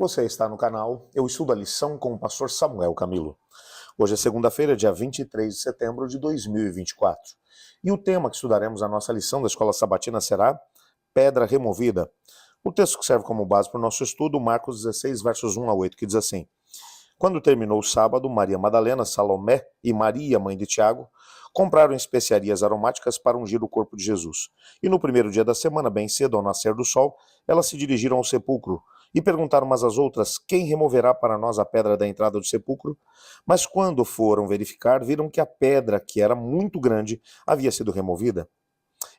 Você está no canal Eu Estudo a Lição com o pastor Samuel Camilo. Hoje é segunda-feira, dia 23 de setembro de 2024. E o tema que estudaremos na nossa lição da Escola Sabatina será Pedra Removida. O texto que serve como base para o nosso estudo, Marcos 16, versos 1 a 8, que diz assim: Quando terminou o sábado, Maria Madalena, Salomé e Maria, mãe de Tiago, compraram especiarias aromáticas para ungir o corpo de Jesus. E no primeiro dia da semana, bem cedo, ao nascer do sol, elas se dirigiram ao sepulcro e perguntaram umas às outras: quem removerá para nós a pedra da entrada do sepulcro? Mas quando foram verificar, viram que a pedra, que era muito grande, havia sido removida.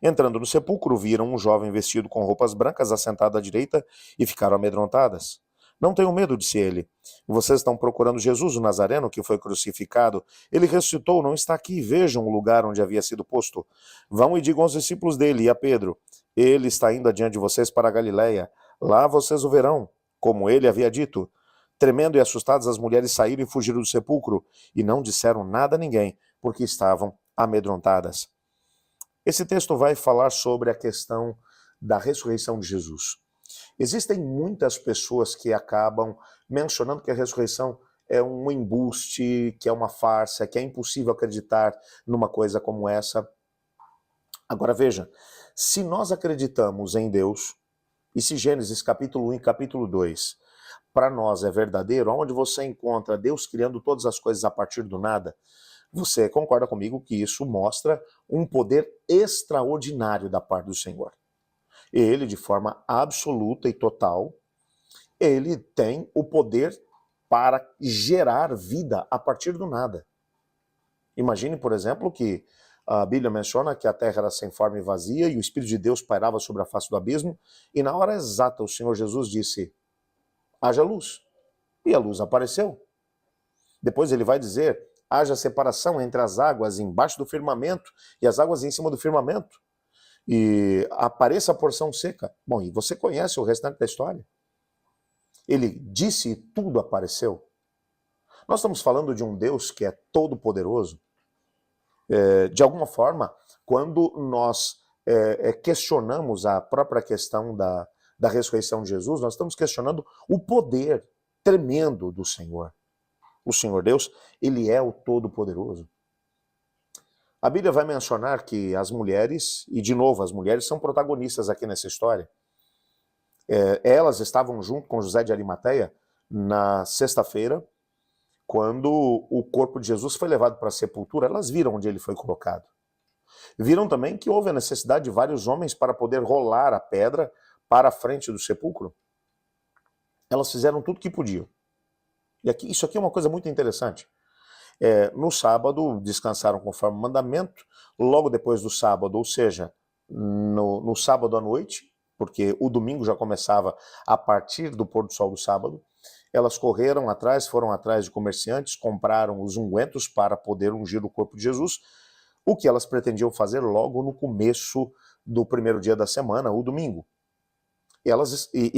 Entrando no sepulcro, viram um jovem vestido com roupas brancas assentado à direita e ficaram amedrontadas. Não tenham medo, disse ele. Vocês estão procurando Jesus, o Nazareno, que foi crucificado. Ele ressuscitou, não está aqui. Vejam o lugar onde havia sido posto. Vão e digam aos discípulos dele e a Pedro: ele está indo adiante de vocês para a Galiléia. Lá vocês o verão, como ele havia dito. Tremendo e assustadas, as mulheres saíram e fugiram do sepulcro e não disseram nada a ninguém, porque estavam amedrontadas. Esse texto vai falar sobre a questão da ressurreição de Jesus. Existem muitas pessoas que acabam mencionando que a ressurreição é um embuste, que é uma farsa, que é impossível acreditar numa coisa como essa. Agora veja, se nós acreditamos em Deus, e se Gênesis capítulo 1 e capítulo 2 para nós é verdadeiro, onde você encontra Deus criando todas as coisas a partir do nada, você concorda comigo que isso mostra um poder extraordinário da parte do Senhor. Ele, de forma absoluta e total, ele tem o poder para gerar vida a partir do nada. Imagine, por exemplo, que a Bíblia menciona que a terra era sem forma e vazia e o Espírito de Deus pairava sobre a face do abismo, e na hora exata o Senhor Jesus disse: haja luz. E a luz apareceu. Depois ele vai dizer: haja separação entre as águas embaixo do firmamento e as águas em cima do firmamento. E apareça a porção seca. Bom, e você conhece o restante da história. Ele disse e tudo apareceu. Nós estamos falando de um Deus que é todo-poderoso. De alguma forma, quando nós questionamos a própria questão da ressurreição de Jesus, nós estamos questionando o poder tremendo do Senhor. O Senhor Deus, ele é o Todo-Poderoso. A Bíblia vai mencionar que as mulheres, e de novo, as mulheres são protagonistas aqui nessa história. Elas estavam junto com José de Arimateia na sexta-feira, quando o corpo de Jesus foi levado para a sepultura. Elas viram onde ele foi colocado. Viram também que houve a necessidade de vários homens para poder rolar a pedra para a frente do sepulcro. Elas fizeram tudo o que podiam. E aqui, isso aqui é uma coisa muito interessante. No sábado, descansaram conforme o mandamento. Logo depois do sábado, ou seja, no sábado à noite, porque o domingo já começava a partir do pôr do sol do sábado, elas correram atrás, foram atrás de comerciantes, compraram os ungüentos para poder ungir o corpo de Jesus, o que elas pretendiam fazer logo no começo do primeiro dia da semana, o domingo. E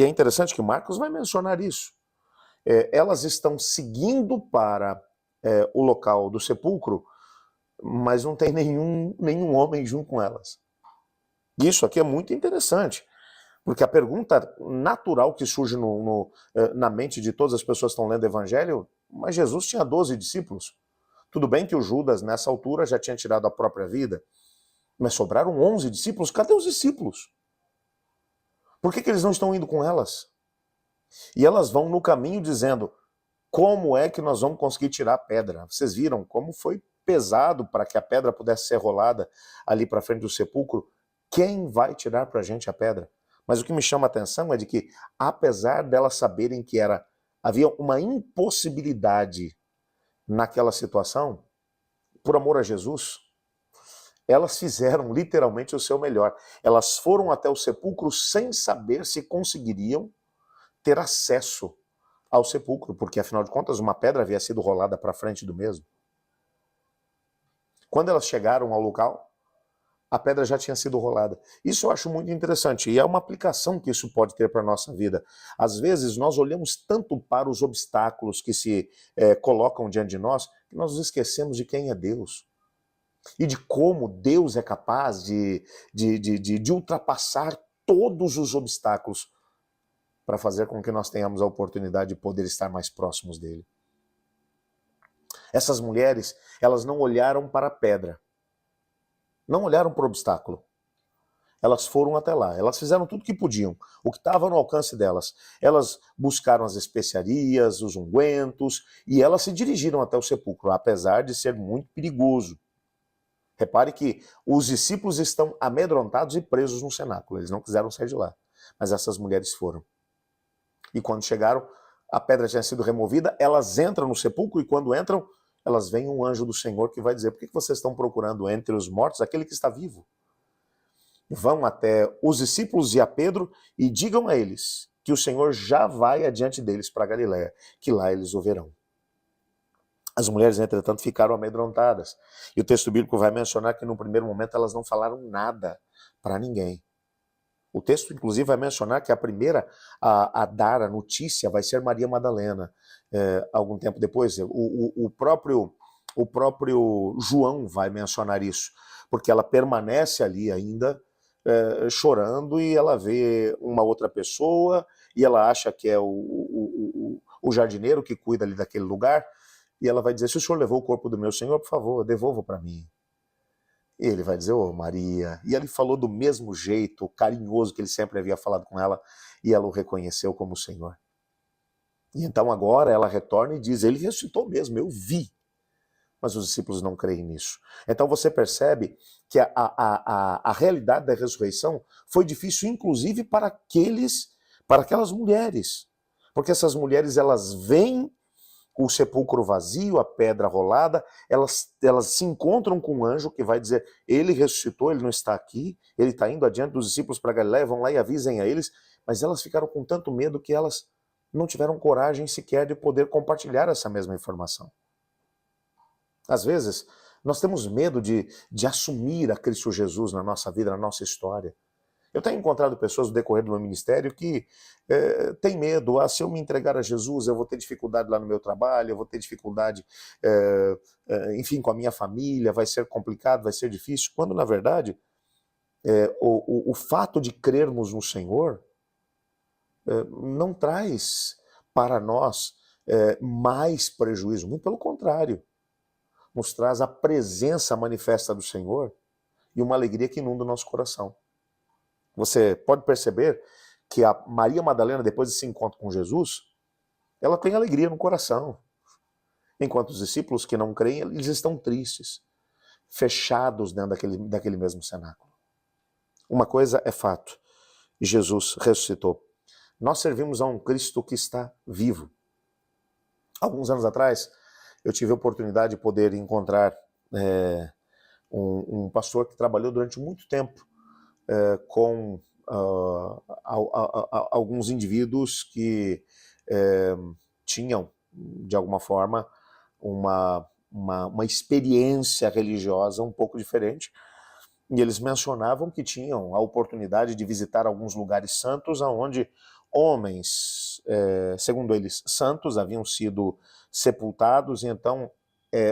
é interessante que Marcos vai mencionar isso. Elas estão seguindo para o local do sepulcro, mas não tem nenhum homem junto com elas. Isso aqui é muito interessante, porque a pergunta natural que surge na mente de todas as pessoas que estão lendo o Evangelho: mas Jesus tinha 12 discípulos. Tudo bem que o Judas, nessa altura, já tinha tirado a própria vida, mas sobraram 11 discípulos. Cadê os discípulos? Por que eles não estão indo com elas? E elas vão no caminho dizendo: como é que nós vamos conseguir tirar a pedra? Vocês viram como foi pesado para que a pedra pudesse ser rolada ali para frente do sepulcro? Quem vai tirar para a gente a pedra? Mas o que me chama a atenção é de que, apesar delas saberem que havia uma impossibilidade naquela situação, por amor a Jesus, elas fizeram literalmente o seu melhor. Elas foram até o sepulcro sem saber se conseguiriam ter acesso ao sepulcro, porque afinal de contas uma pedra havia sido rolada para frente do mesmo. Quando elas chegaram ao local, a pedra já tinha sido rolada. Isso eu acho muito interessante, e é uma aplicação que isso pode ter para a nossa vida. Às vezes nós olhamos tanto para os obstáculos que se colocam diante de nós, que nós nos esquecemos de quem é Deus. E de como Deus é capaz de ultrapassar todos os obstáculos para fazer com que nós tenhamos a oportunidade de poder estar mais próximos dele. Essas mulheres, elas não olharam para a pedra, não olharam para o obstáculo. Elas foram até lá, elas fizeram tudo o que podiam, o que estava no alcance delas. Elas buscaram as especiarias, os ungüentos, e elas se dirigiram até o sepulcro, apesar de ser muito perigoso. Repare que os discípulos estão amedrontados e presos no cenáculo, eles não quiseram sair de lá, mas essas mulheres foram. E quando chegaram, a pedra tinha sido removida, elas entram no sepulcro, e quando entram, elas veem um anjo do Senhor que vai dizer: por que vocês estão procurando entre os mortos aquele que está vivo? Vão até os discípulos e a Pedro e digam a eles que o Senhor já vai adiante deles para Galiléia, que lá eles o verão. As mulheres, entretanto, ficaram amedrontadas. E o texto bíblico vai mencionar que no primeiro momento elas não falaram nada para ninguém. O texto, inclusive, vai mencionar que a primeira a dar a notícia vai ser Maria Madalena. Algum tempo depois, o próprio João vai mencionar isso, porque ela permanece ali ainda chorando, e ela vê uma outra pessoa e ela acha que é o jardineiro que cuida ali daquele lugar, e ela vai dizer: se o senhor levou o corpo do meu senhor, por favor, devolva para mim. E ele vai dizer: ô Maria. E ele falou do mesmo jeito carinhoso que ele sempre havia falado com ela, e ela o reconheceu como Senhor. E então agora ela retorna e diz: ele ressuscitou mesmo, eu vi. Mas os discípulos não creem nisso. Então você percebe que a realidade da ressurreição foi difícil, inclusive para aquelas mulheres. Porque essas mulheres, elas veem o sepulcro vazio, a pedra rolada, elas se encontram com um anjo que vai dizer: ele ressuscitou, ele não está aqui, ele está indo adiante dos discípulos para Galiléia, vão lá e avisem a eles. Mas elas ficaram com tanto medo que elas não tiveram coragem sequer de poder compartilhar essa mesma informação. Às vezes, nós temos medo de assumir a Cristo Jesus na nossa vida, na nossa história. Eu tenho encontrado pessoas no decorrer do meu ministério que têm medo: se eu me entregar a Jesus, eu vou ter dificuldade lá no meu trabalho, eu vou ter dificuldade, enfim, com a minha família, vai ser complicado, vai ser difícil. Quando, na verdade, o fato de crermos no Senhor não traz para nós mais prejuízo, muito pelo contrário. Nos traz a presença manifesta do Senhor e uma alegria que inunda o nosso coração. Você pode perceber que a Maria Madalena, depois desse encontro com Jesus, ela tem alegria no coração. Enquanto os discípulos que não creem, eles estão tristes, fechados dentro daquele mesmo cenáculo. Uma coisa é fato: Jesus ressuscitou. Nós servimos a um Cristo que está vivo. Alguns anos atrás, eu tive a oportunidade de poder encontrar um pastor que trabalhou durante muito tempo com alguns indivíduos que tinham, de alguma forma, uma experiência religiosa um pouco diferente. E eles mencionavam que tinham a oportunidade de visitar alguns lugares santos onde homens, segundo eles, santos, haviam sido sepultados, e então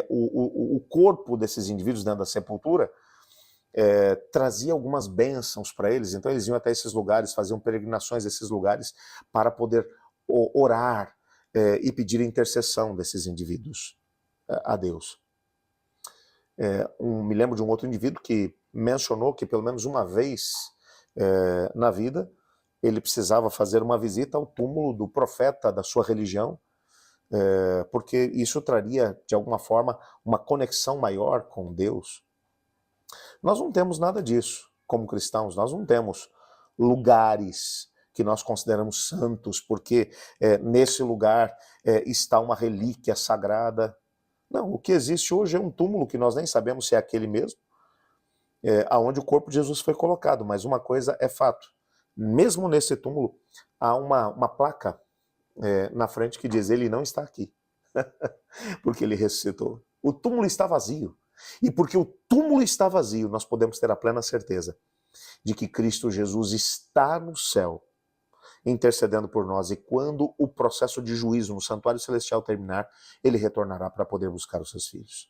o corpo desses indivíduos dentro da sepultura trazia algumas bênçãos para eles. Então eles iam até esses lugares, faziam peregrinações a esses lugares para poder orar e pedir a intercessão desses indivíduos a Deus. Me lembro de um outro indivíduo que mencionou que pelo menos uma vez na vida ele precisava fazer uma visita ao túmulo do profeta da sua religião, porque isso traria, de alguma forma, uma conexão maior com Deus. Nós não temos nada disso como cristãos. Nós não temos lugares que nós consideramos santos, porque nesse lugar está uma relíquia sagrada. Não, o que existe hoje é um túmulo que nós nem sabemos se é aquele mesmo, aonde o corpo de Jesus foi colocado. Mas uma coisa é fato: mesmo nesse túmulo há uma placa na frente que diz: ele não está aqui, porque ele ressuscitou. O túmulo está vazio. E porque o túmulo está vazio, nós podemos ter a plena certeza de que Cristo Jesus está no céu, intercedendo por nós. E quando o processo de juízo no santuário celestial terminar, ele retornará para poder buscar os seus filhos.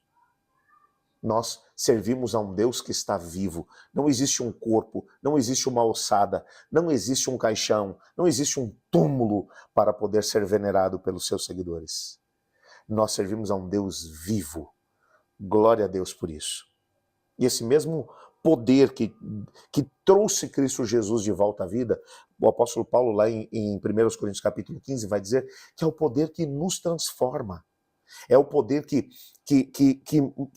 Nós servimos a um Deus que está vivo. Não existe um corpo, não existe uma ossada, não existe um caixão, não existe um túmulo para poder ser venerado pelos seus seguidores. Nós servimos a um Deus vivo. Glória a Deus por isso. E esse mesmo poder que trouxe Cristo Jesus de volta à vida, o apóstolo Paulo lá em 1 Coríntios capítulo 15 vai dizer que é o poder que nos transforma. É o poder que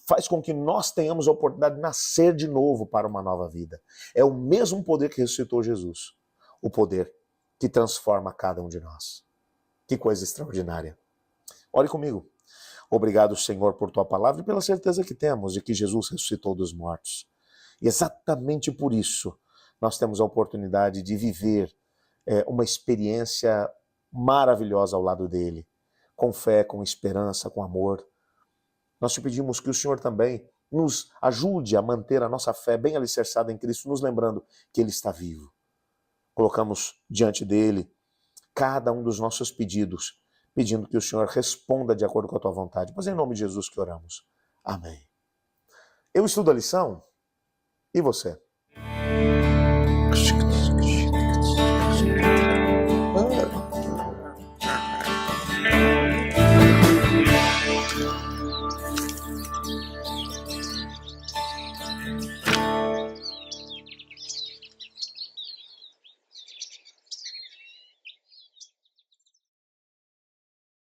faz com que nós tenhamos a oportunidade de nascer de novo para uma nova vida. É o mesmo poder que ressuscitou Jesus. O poder que transforma cada um de nós. Que coisa extraordinária. Ore comigo. Obrigado, Senhor, por tua palavra e pela certeza que temos de que Jesus ressuscitou dos mortos. E exatamente por isso nós temos a oportunidade de viver uma experiência maravilhosa ao lado dele, com fé, com esperança, com amor. Nós te pedimos que o Senhor também nos ajude a manter a nossa fé bem alicerçada em Cristo, nos lembrando que Ele está vivo. Colocamos diante dele cada um dos nossos pedidos, pedindo que o Senhor responda de acordo com a tua vontade. Mas é em nome de Jesus que oramos. Amém. Eu estudo a lição e você?